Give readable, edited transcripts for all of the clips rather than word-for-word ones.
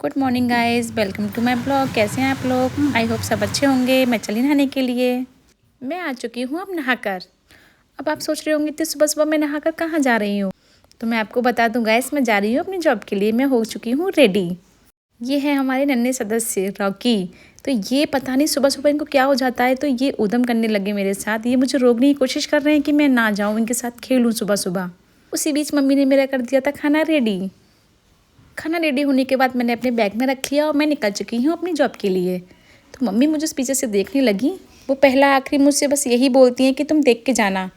Good morning guys, welcome to my blog. कैसे हैं आप लोग? आई होप सब अच्छे होंगे। मैं चली नहाने के लिए। मैं आ चुकी हूँ अब नहाकर। अब आप सोच रहे होंगे इतनी सुबह सुबह मैं नहाकर कहाँ जा रही हूँ। तो मैं आपको बता दूँ गाइस, मैं जा रही हूँ अपनी जॉब के लिए। मैं हो चुकी हूँ रेडी। ये है हमारे नन्हे सदस्य रॉकी। तो ये पता नहीं सुबह सुबह इनको क्या हो जाता है, तो ये उधम करने लगे मेरे साथ। ये मुझे रोकने की कोशिश कर रहे हैं कि मैं ना जाऊँ, इनके साथ खेलूँ सुबह सुबह। उसी बीच मम्मी ने मेरा कर दिया था खाना रेडी। खाना रेडी होने के बाद मैंने अपने बैग में रख लिया और मैं निकल चुकी हूँ अपनी जॉब के लिए। तो मम्मी मुझे पीछे से देखने लगी। वो पहला आखिरी मुझसे बस यही बोलती हैं कि तुम देख के जाना।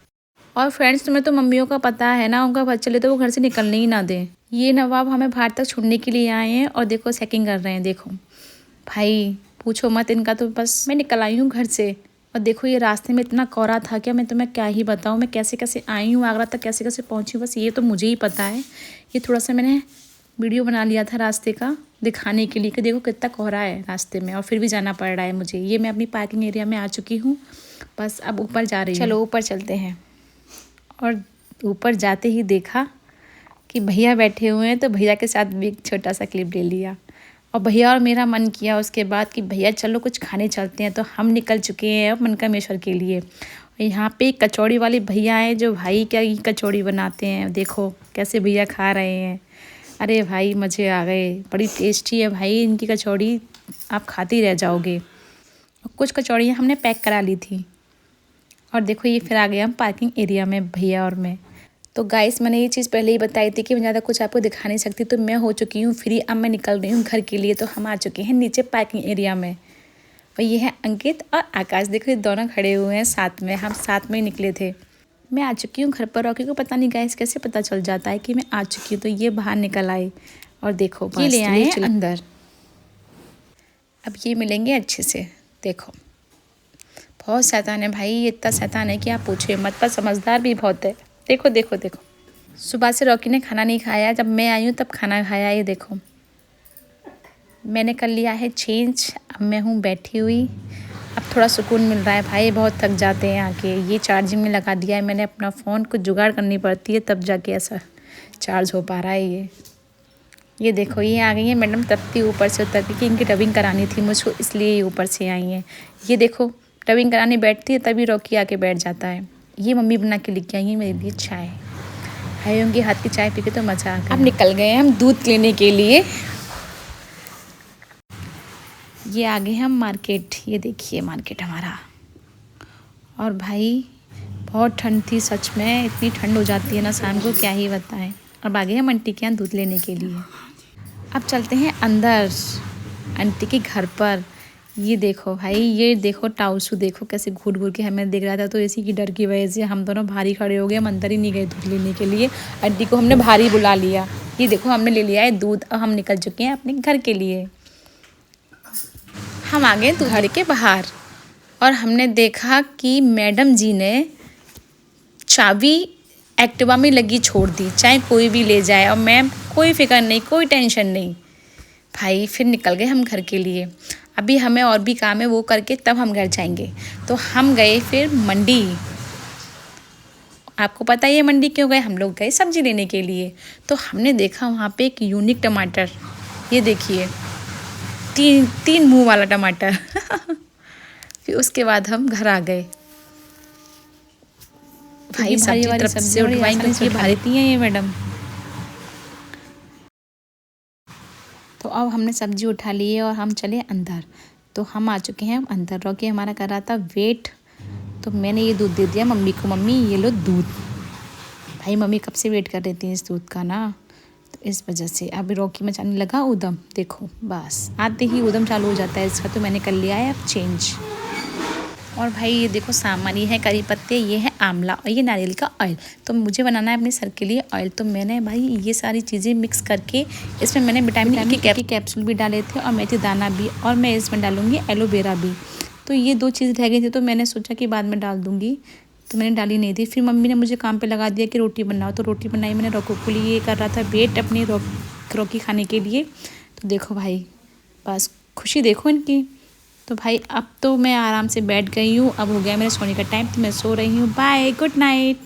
और फ्रेंड्स, तुम्हें तो मम्मियों का पता है ना, उनका पता चले तो वो घर से निकलने ही ना दें। ये नवाब हमें बाहर तक छोड़ने के लिए आए हैं और देखो चेकिंग कर रहे हैं। देखो भाई पूछो मत इनका, तो बस मैं निकल आई हूँ घर से। और देखो ये रास्ते में इतना कोहरा था क्या, मैं तुम्हें क्या ही बताऊँ। मैं कैसे कैसे आई हूँ आगरा तक, कैसे कैसे पहुँची, बस ये तो मुझे ही पता है। ये थोड़ा सा मैंने वीडियो बना लिया था रास्ते का दिखाने के लिए कि देखो कितना कोहरा है रास्ते में, और फिर भी जाना पड़ रहा है मुझे। ये मैं अपनी पार्किंग एरिया में आ चुकी हूँ। बस अब ऊपर जा रही हूँ। चलो ऊपर चलते हैं। और ऊपर जाते ही देखा कि भैया बैठे हुए हैं, तो भैया के साथ भी एक छोटा सा क्लिप ले लिया। और भैया और मेरा मन किया उसके बाद कि भैया चलो कुछ खाने चलते हैं। तो हम निकल चुके हैं अब मनकामेश्वर के लिए। और यहाँ पे कचौड़ी वाले भैया हैं जो भाई क्या ही कचौड़ी बनाते हैं। देखो कैसे भैया खा रहे हैं। अरे भाई मज़े आ गए, बड़ी टेस्टी है भाई इनकी कचौड़ी, आप खाते ही रह जाओगे। और कुछ कचौड़ियाँ हमने पैक करा ली थी। और देखो ये फिर आ गए हम पार्किंग एरिया में भैया और मैं। तो गाइस मैंने ये चीज़ पहले ही बताई थी कि मैं ज़्यादा कुछ आपको दिखा नहीं सकती। तो मैं हो चुकी हूँ फ्री, अब मैं निकल रही हूँ घर के लिए। तो हम आ चुके हैं नीचे पार्किंग एरिया में। और ये है अंकित और आकाश। देखो ये दोनों खड़े हुए हैं साथ में, हम साथ में ही निकले थे। मैं आ चुकी हूँ घर पर। रॉकी को पता नहीं गाइस कैसे पता चल जाता है कि मैं आ चुकी हूँ। तो ये बाहर निकल आए और देखो ये ले आए हैं अंदर। अब ये मिलेंगे अच्छे से। देखो बहुत शैतान है भाई, ये इतना शैतान है कि आप पूछिए मत, पर समझदार भी बहुत है। देखो देखो देखो, सुबह से रॉकी ने खाना नहीं खाया, जब मैं आई हूँ तब खाना खाया। ये देखो मैंने कर लिया है चेंज। अब मैं हूँ बैठी हुई। अब थोड़ा सुकून मिल रहा है भाई, बहुत थक जाते हैं आके। ये चार्जिंग में लगा दिया है मैंने अपना फ़ोन, कुछ जुगाड़ करनी पड़ती है तब जाके ऐसा चार्ज हो पा रहा है ये देखो ये आ गई है मैडम तप्ती ऊपर से उतर के, कि इनकी डबिंग करानी थी मुझको, इसलिए ये ऊपर से आई हैं। ये देखो डबिंग कराने बैठती है तभी रॉकी आके बैठ जाता है। ये मम्मी बना के लेके आई है मेरे लिए चाय। भाई उनके हाथ की चाय पी के तो मज़ा आ गया। अब निकल गए हम दूध लेने के लिए। ये आगे हम मार्केट, ये देखिए मार्केट हमारा। और भाई बहुत ठंड थी सच में, इतनी ठंड हो जाती है ना शाम को, क्या ही बताएं। अब आगे हम आंटी के यहाँ दूध लेने के लिए। अब चलते हैं अंदर आंटी के घर पर। ये देखो भाई, ये देखो टाउसू देखो कैसे घूट घूट के हमें देख रहा था। तो इसी की डर की वजह से हम दोनों भारी खड़े हो गए, हम अंदर ही नहीं गए दूध लेने के लिए। आंटी को हमने भारी बुला लिया। ये देखो हमने ले लिया है दूध। अब हम निकल चुके हैं अपने घर के लिए। हम आ गए दूध के बाहर और हमने देखा कि मैडम जी ने चाबी एक्टिवा में लगी छोड़ दी, चाहे कोई भी ले जाए। और मैम कोई फिक्र नहीं, कोई टेंशन नहीं। भाई फिर निकल गए हम घर के लिए। अभी हमें और भी काम है, वो करके तब हम घर जाएंगे। तो हम गए फिर मंडी। आपको पता ही है मंडी क्यों गए, हम लोग गए सब्जी लेने के लिए। तो हमने देखा वहाँ पे एक यूनिक टमाटर, ये देखिए तीन मुंह वाला टमाटर। फिर उसके बाद हम घर आ गए। भाई भारी वाली सब्जी उठवाई क्योंकि ये भारतीय हैं ये मैडम। तो अब हमने सब्जी उठा ली है और हम चले अंदर। तो हम आ चुके हैं अंदर। रॉकी हमारा कर रहा था वेट, तो मैंने ये दूध दे दिया मम्मी को। मम्मी ये लो दूध। भाई मम्मी कब से वेट कर रही थी इस दूध का ना, तो इस वजह से अब रॉकी मचाने लगा उदम। देखो बस आते ही उदम चालू हो जाता है इसका। तो मैंने कर लिया है अब चेंज। और भाई ये देखो सामान, ये है करी पत्ते, ये है आंवला और ये नारियल का ऑयल। तो मुझे बनाना है अपने सर के लिए ऑयल। तो मैंने भाई ये सारी चीज़ें मिक्स करके इसमें मैंने विटामिन E के कैप्सूल भी डाले थे और मेथी दाना भी, और मैं इसमें डालूँगी एलोवेरा भी। तो ये दो चीज़ रह गई थी, तो मैंने सोचा कि बाद में डाल दूँगी, तो मैंने डाली नहीं थी। फिर मम्मी ने मुझे काम पे लगा दिया कि रोटी बनाओ। तो रोटी बनाई मैंने। रॉकी के लिए ये कर रहा था वेट अपनी रॉकी खाने के लिए। तो देखो भाई बस खुशी देखो इनकी। तो भाई अब तो मैं आराम से बैठ गई हूँ। अब हो गया मेरे सोने का टाइम, तो मैं सो रही हूँ। Bye, good night.